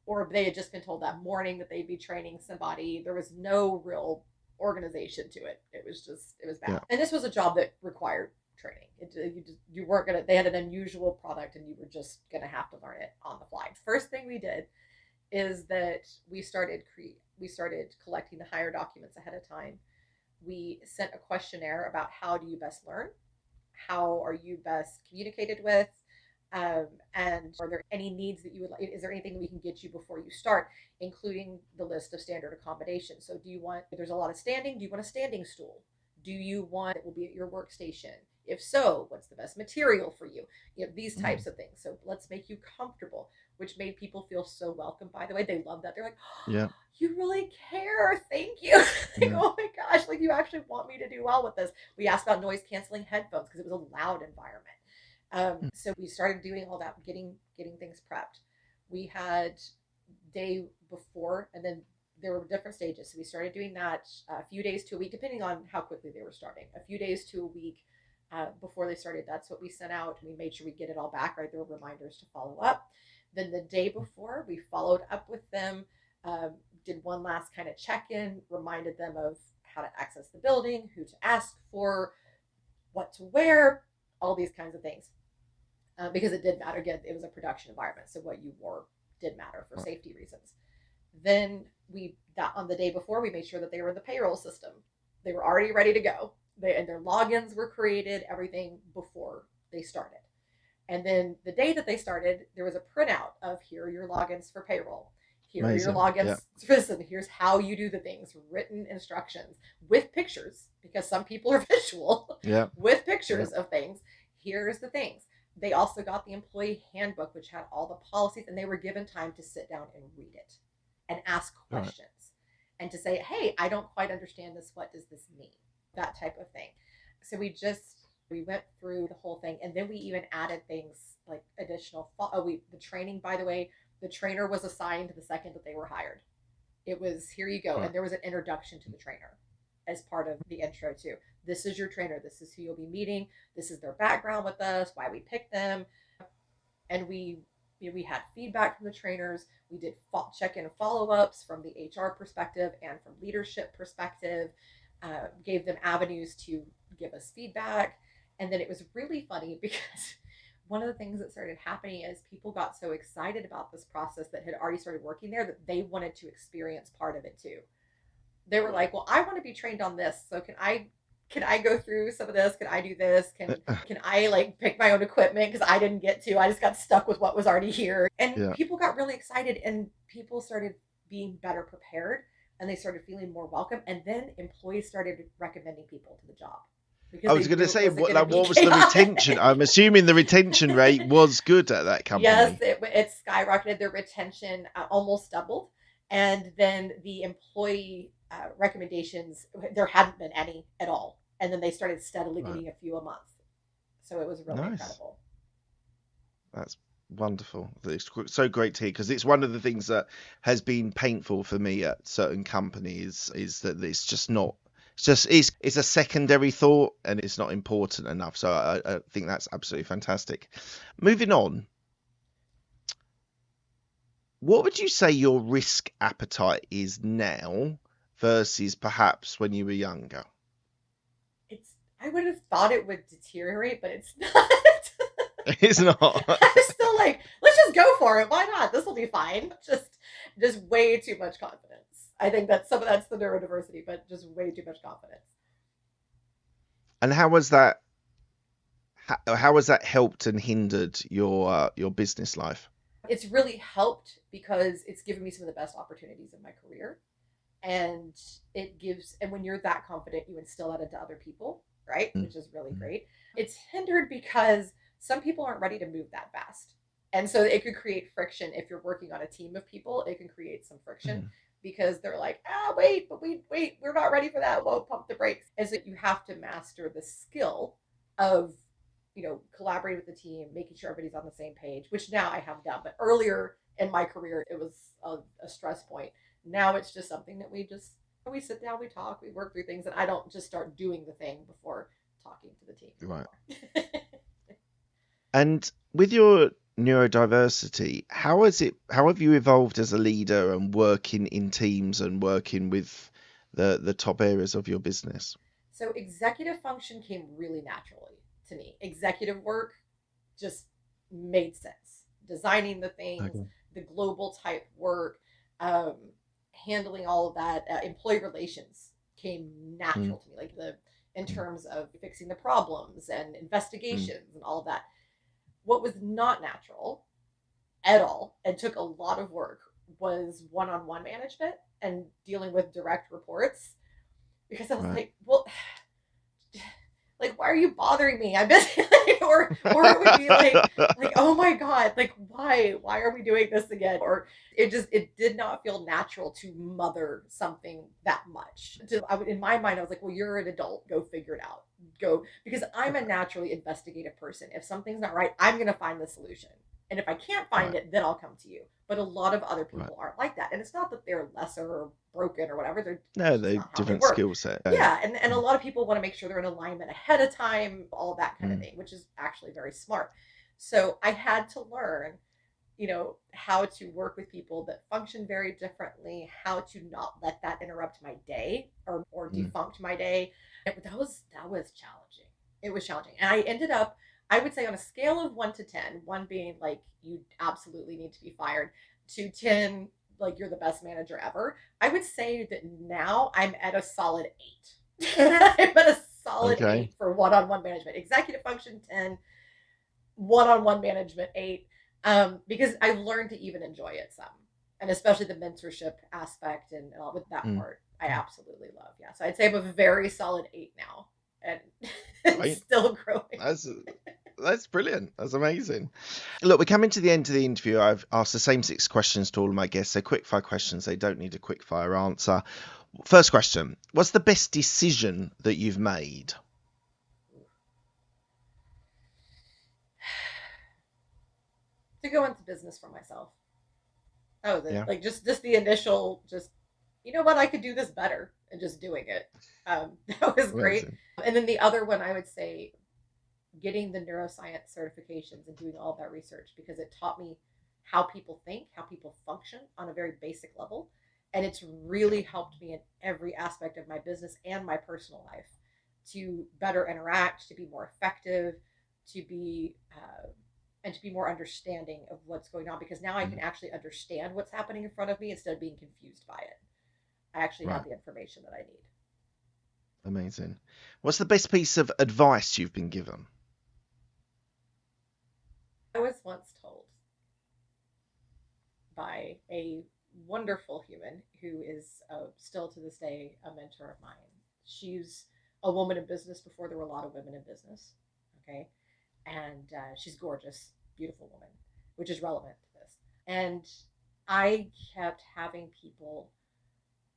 or they had just been told that morning that they'd be training somebody. There was no real organization to it. It was bad. Yeah. And this was a job that required training. You weren't gonna. They had an unusual product, and you were just gonna have to learn it on the fly. First thing we did is that we started collecting the hire documents ahead of time. We sent a questionnaire about how do you best learn, how are you best communicated with, and are there any needs that you would like? Is there anything we can get you before you start, including the list of standard accommodations? So do you want, if there's a lot of standing, do you want a standing stool? Do you want it will be at your workstation? If so, what's the best material for you? You know, these types of things. So let's make you comfortable, which made people feel so welcome. By the way, they love that. They're like, oh, Yeah. you really care. Thank you. Like, Yeah. oh my gosh, like you actually want me to do well with this. We asked about noise canceling headphones because it was a loud environment. So we started doing all that, getting things prepped. We had day before, and then there were different stages. So we started doing that a few days to a week, depending on how quickly they were starting. A few days to a week before they started. That's what we sent out. We made sure we get it all back, right? There were reminders to follow up. Then the day before, we followed up with them, did one last kind of check-in, reminded them of how to access the building, who to ask for, what to wear, all these kinds of things. Because it did matter. Again, it was a production environment, so what you wore did matter for safety reasons. Then on the day before, we made sure that they were in the payroll system. They were already ready to go. And their logins were created, everything before they started. And then the day that they started, there was a printout of here are your logins for payroll. Here Amazing. are your logins. Yeah. Listen, here's how you do the things, written instructions with pictures, because some people are visual, Yeah. with pictures of things. Here's the things. They also got the employee handbook, which had all the policies, and they were given time to sit down and read it and ask questions and to say, hey, I don't quite understand this. What does this mean? That type of thing. So we went through the whole thing, and then we even added things like additional the training. By the way, the trainer was assigned the second that they were hired. It was, here you go. And there was an introduction to the trainer as part of the intro too. This is your trainer. This is who you'll be meeting. This is their background with us, why we picked them. And we had feedback from the trainers. We did check-in and follow-ups from the HR perspective and from leadership perspective. Gave them avenues to give us feedback. And then it was really funny because one of the things that started happening is people got so excited about this process that had already started working there that they wanted to experience part of it too. They were like, well, I want to be trained on this. So can I go through some of this? Can I do this? Can I like pick my own equipment? Because I didn't get to. I just got stuck with what was already here. And people got really excited, and people started being better prepared, and they started feeling more welcome. And then employees started recommending people to the job. I was going to say, what was the retention? I'm assuming the retention rate was good at that company. Yes, it skyrocketed. Their retention almost doubled. And then the employee recommendations, there hadn't been any at all. And then they started steadily getting a few a month. So it was really incredible. That's wonderful. It's so great to hear, because it's one of the things that has been painful for me at certain companies is that it's just not. It's a secondary thought, and it's not important enough. So I think that's absolutely fantastic. Moving on, what would you say your risk appetite is now versus perhaps when you were younger? I would have thought it would deteriorate, but it's not. It's not. I'm still like, let's just go for it. Why not? This will be fine. Just way too much confidence. I think that's the neurodiversity, but just way too much confidence. And how How has that helped and hindered your business life? It's really helped because it's given me some of the best opportunities in my career. And and when you're that confident, you instill that into other people, right? Mm, Which is really mm, great. It's hindered because some people aren't ready to move that fast. And so it could create friction if you're working on a team of people. It can create some friction mm. because they're like, wait, but we're not ready for that. We'll pump the brakes. And so you have to master the skill of, collaborating with the team, making sure everybody's on the same page, which now I have done. But earlier in my career, it was a stress point. Now it's just something that we sit down, we talk, we work through things, and I don't just start doing the thing before talking to the team Right. anymore. And with your neurodiversity, how have you evolved as a leader and working in teams and working with the top areas of your business? So executive function came really naturally to me. Executive work just made sense. Designing the things, Okay. the global type work, um, handling all of that, employee relations came Mm, natural to me. Like in mm, terms of fixing the problems and mm. investigations and all of that. What was not natural at all and took a lot of work was one-on-one management and dealing with direct reports because I was Right. like, well, like why are you bothering me? I'm busy. Or it would be like oh my god, like why are we doing this again? Or it did not feel natural to mother something that much. In my mind I was like, well, you're an adult, go figure it out. Go, because I'm a naturally investigative person. If something's not right, I'm going to find the solution. And if I can't find Right. it, then I'll come to you. But a lot of other Right. people aren't like that. And it's not that they're lesser or broken or whatever. No, That's just they not how they different work. skill set. Yeah. Yeah, and a Mm, lot of people want to make sure they're in alignment ahead of time, all that kind of mm, thing, which is actually very smart. So I had to learn, how to work with people that function very differently, how to not let that interrupt my day or mm. defunct my day. That was challenging. It was challenging. And I ended up, I would say on a scale of 1 to 10, one being like you absolutely need to be fired, to 10, like you're the best manager ever. I would say that now I'm at a solid 8. I'm at a solid Okay. 8 for one-on-one management. Executive function 10, one-on-one management 8, because I've learned to even enjoy it some, and especially the mentorship aspect and all with that Mm, part I mm. absolutely love. Yeah, so I'd say I'm a very solid 8 now, and it's Right. still growing. That's that's brilliant. That's amazing. Look, we're coming to the end of the interview. I've asked the same 6 questions to all of my guests. They're quick fire questions. They don't need a quick fire answer. First question: what's the best decision that you've made? To go into business for myself. That was it. Yeah. Like just the initial, just you know what, I could do this better, and just doing it. That was great. Amazing. And then the other one I would say, getting the neuroscience certifications and doing all that research, because it taught me how people think, how people function on a very basic level. And it's Yeah. really helped me in every aspect of my business and my personal life to better interact, to be more effective, to be and to be more understanding of what's going on, because now I can Mm, actually understand what's happening in front of me instead of being confused by it. I actually have right. the information that I need. Amazing. What's the best piece of advice you've been given? I was once told by a wonderful human who is still to this day a mentor of mine. She's a woman in business before there were a lot of women in business. Okay. And she's gorgeous, beautiful woman, which is relevant to this. And I kept having people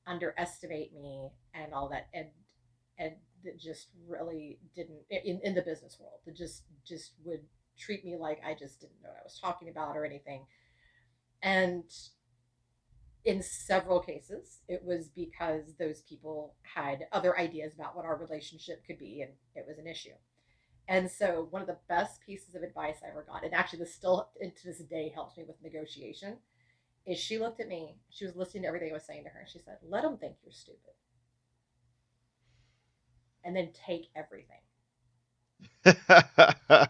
underestimate me and all that. And that just really didn't, in the business world, that just would treat me like I just didn't know what I was talking about or anything. And in several cases, it was because those people had other ideas about what our relationship could be, and it was an issue. And so, one of the best pieces of advice I ever got, and actually, this still to this day helps me with negotiation, is she looked at me, she was listening to everything I was saying to her, and she said, let them think you're stupid, and then take everything.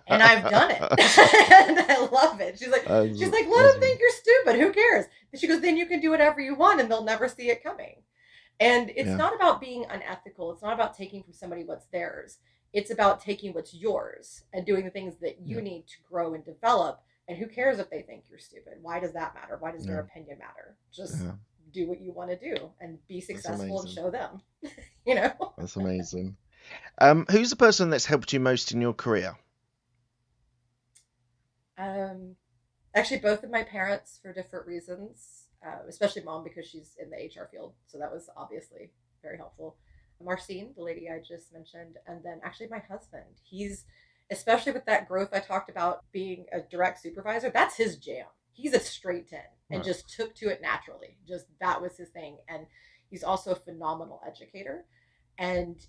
And I've done it. And I love it. She's like, let That's them think you're stupid. Who cares? She goes, then you can do whatever you want and they'll never see it coming. And it's yeah. not about being unethical. It's not about taking from somebody what's theirs. It's about taking what's yours and doing the things that you Yeah. need to grow and develop. And who cares if they think you're stupid? Why does that matter? Why does their Yeah. opinion matter? Just Yeah. do what you want to do and be That's successful and amazing. show them, you know? That's amazing. Who's the person that's helped you most in your career? Um, Actually, both of my parents for different reasons, especially mom because she's in the HR field. So that was obviously very helpful. Marcine, the lady I just mentioned, and then actually my husband. He's, especially with that growth I talked about being a direct supervisor, that's his jam. He's a straight 10 and Right. just took to it naturally. Just that was his thing. And he's also a phenomenal educator. And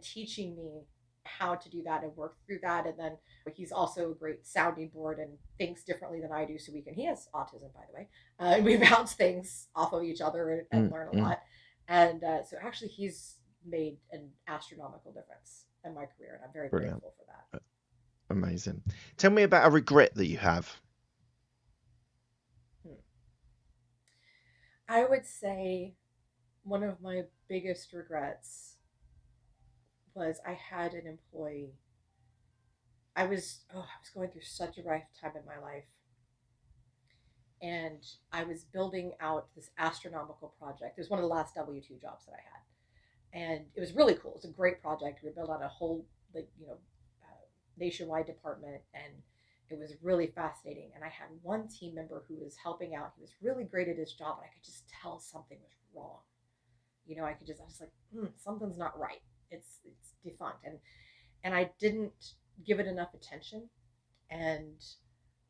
teaching me how to do that and work through that. And then he's also a great sounding board and thinks differently than I do. So he has autism, by the way. And we bounce things off of each other and Mm, learn a mm, lot. And so actually, he's made an astronomical difference in my career. And I'm very brilliant. grateful for that. Amazing. Tell me about a regret that you have. Hmm. I would say one of my biggest regrets was I had an employee. I was going through such a rough time in my life, and I was building out this astronomical project. It was one of the last W-2 jobs that I had, and it was really cool. It was a great project. We were building out a whole nationwide department, and it was really fascinating. And I had one team member who was helping out. He was really great at his job, and I could just tell something was wrong. I was like, something's not right. It's defunct, and I didn't give it enough attention, and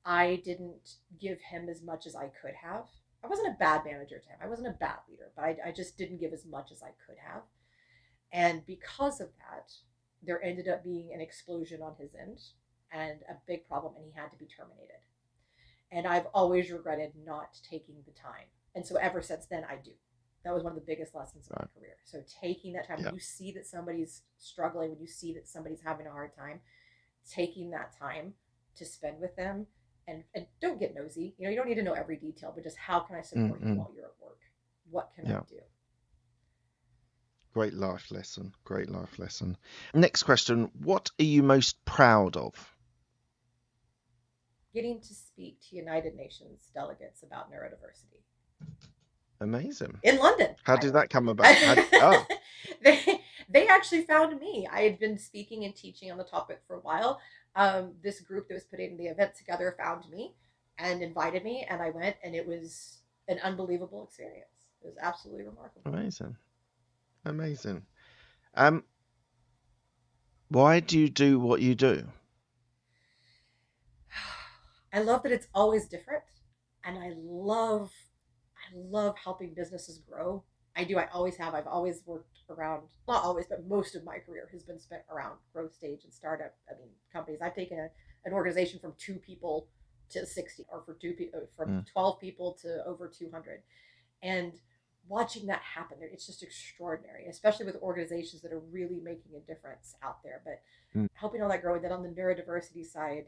I didn't give him as much as I could have. I wasn't a bad manager to him. I wasn't a bad leader, but I just didn't give as much as I could have. And because of that, there ended up being an explosion on his end and a big problem, and he had to be terminated. And I've always regretted not taking the time. And so ever since then, I do. That was one of the biggest lessons of my Right. career. So taking that time, when Yeah. you see that somebody's struggling, when you see that somebody's having a hard time, taking that time to spend with them, and don't get nosy. You don't need to know every detail, but just how can I Mm, support you mm. while you're at work? What can I Yeah. do? Great life lesson. Great life lesson. Next question. What are you most proud of? Getting to speak to United Nations delegates about neurodiversity Amazing. in London, How by the did way. that come about? They actually found me. I had been speaking and teaching on the topic for a while. This group that was putting the event together found me and invited me, and I went, and it was an unbelievable experience. It was absolutely remarkable. Amazing. Amazing. Um, why do you do what you do? I love that it's always different, and I love helping businesses grow. I do. I always have. I've always worked around, not always, but most of my career has been spent around growth stage and startup. I mean, companies. I've taken an organization from 2 people to 60, or from Mm, 12 people to over 200, and watching that happen, it's just extraordinary, especially with organizations that are really making a difference out there. But mm, helping all that grow, and then on the neurodiversity side,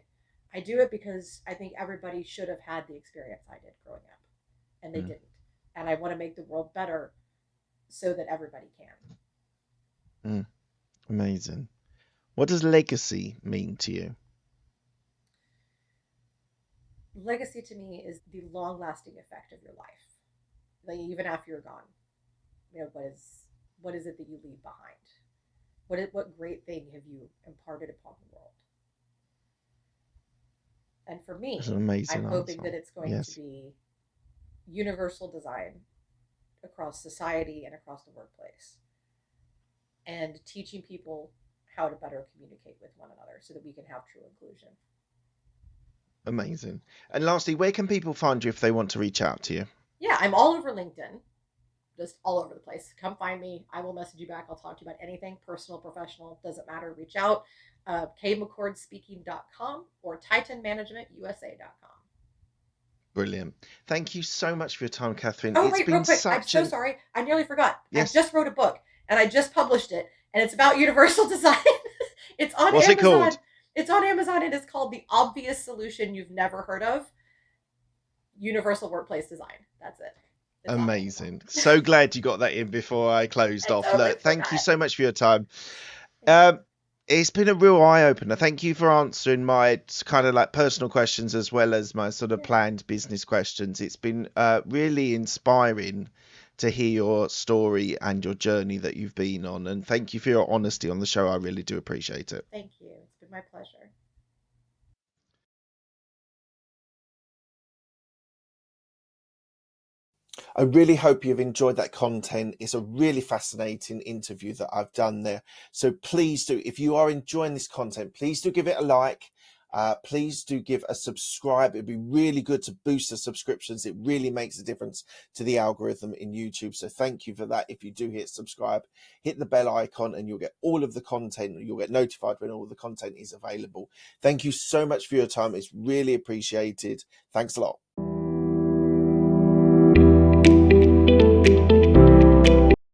I do it because I think everybody should have had the experience I did growing up, and they mm, didn't. And I want to make the world better so that everybody can. mm. Amazing. What does legacy mean to you? Legacy to me is the long lasting effect of your life. Like even after you're gone, what is it that you leave behind? What great thing have you imparted upon the world? And for That's an me, I'm amazing hoping answer. that it's going to Yes. be universal design across society and across the workplace, and teaching people how to better communicate with one another so that we can have true inclusion. Amazing. And lastly, where can people find you if they want to reach out to you? Yeah, I'm all over LinkedIn, just all over the place. Come find me. I will message you back. I'll talk to you about anything, personal, professional, doesn't matter. Reach out. kmccordspeaking.com or titanmanagementusa.com. Brilliant. Thank you so much for your time, Katherine. Oh, It's wait, real been quick. I'm such so an sorry. I nearly forgot. I yes. just wrote a book and I just published it, and it's about universal design. It's on What's it Amazon. called? It's on Amazon, and it's called The Obvious Solution You've Never Heard of: Universal Workplace Design. That's it. It's on Amazon. Amazing. So glad you got that in before I closed I off. totally Look, thank you forgot. so much for your time. Thank Um, you. It's been a real eye opener. Thank you for answering my kind of like personal questions as well as my sort of Yeah. planned business questions. It's been really inspiring to hear your story and your journey that you've been on. And thank you for your honesty on the show. I really do appreciate it. Thank you. It's been my pleasure. I really hope you've enjoyed that content. It's a really fascinating interview that I've done there. So please do, if you are enjoying this content, please do give it a like. Please do give a subscribe. It'd be really good to boost the subscriptions. It really makes a difference to the algorithm in YouTube. So thank you for that. If you do hit subscribe, hit the bell icon and you'll get all of the content. You'll get notified when all the content is available. Thank you so much for your time. It's really appreciated. Thanks a lot.